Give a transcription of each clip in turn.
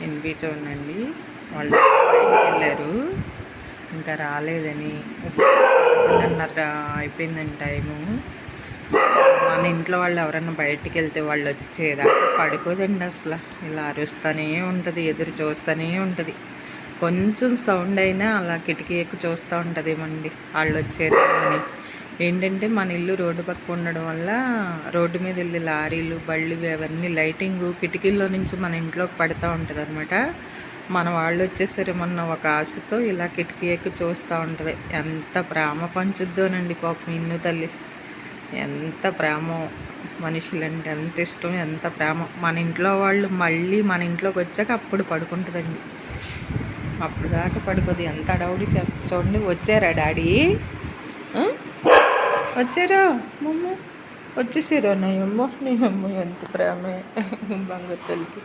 వినిపించండి. వాళ్ళు బయటికి వెళ్ళారు, ఇంకా రాలేదని. 11:30 అయిపోయిందండి టైము. మన ఇంట్లో వాళ్ళు ఎవరైనా బయటికి వెళ్తే వాళ్ళు వచ్చేదాకా పడుకోదండి అసలు. ఇలా అరుస్తూనే ఉంటుంది, ఎదురు చూస్తూనే ఉంటుంది. కొంచెం సౌండ్ అయినా అలా కిటికీ ఎక్కు చూస్తూ ఉంటుంది ఏమండి వాళ్ళు వచ్చేది అని. ఏంటంటే మన ఇల్లు రోడ్డు పక్క ఉండడం వల్ల రోడ్డు మీద వెళ్ళి లారీలు బళ్ళు అవన్నీ లైటింగ్ కిటికీల్లో నుంచి మన ఇంట్లోకి పడుతూ ఉంటుంది అనమాట. మన వాళ్ళు వచ్చేసరి మొన్న ఒక ఆశతో ఇలా కిటికీ ఎక్కి చూస్తూ ఉంటుంది. ఎంత ప్రేమ పంచుద్దోనండి పాపం ఇన్ను తల్లి. ఎంత ప్రేమో, మనుషులంటే ఎంత ఇష్టం, ఎంత ప్రేమ. మన ఇంట్లో వాళ్ళు మళ్ళీ మన ఇంట్లోకి వచ్చాక అప్పుడు పడుకుంటుందండి. అప్పుడు దాకా పడుకోదు. ఎంత అడవుడి చూడండి. వచ్చారా డాడీ? వచ్చారా మమ్మ? వచ్చేసారా నీ అమ్మ ఎంత ప్రేమే బంగారు తల్లికి.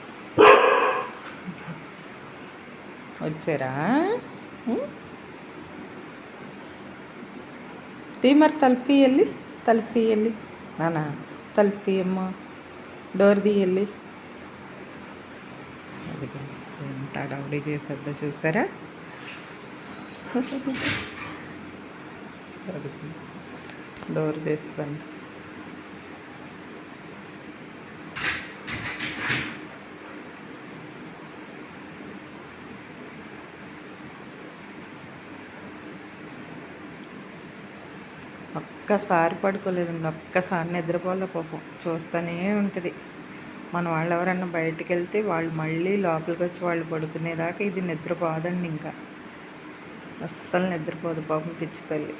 వచ్చారా? మరి తలుపు తీయాలి నాన్న, తలుపు తీయమ్మా, డోర్ తీయాలి. అది ఎంత అడవుడి చేసేద్దో చూసారా? అది డోర్ తీస్తాను. ఒక్కసారి పడుకోలేదండి, ఒక్కసారి నిద్రపోలే పాపం. చూస్తూనే ఉంటుంది. మన వాళ్ళు ఎవరన్నా బయటికి వెళ్తే వాళ్ళు మళ్ళీ లోపలికి వచ్చి వాళ్ళు పడుకునేదాకా ఇది నిద్రపోదండి. ఇంకా అస్సలు నిద్రపోదు పాపం పిచ్చి తల్లి.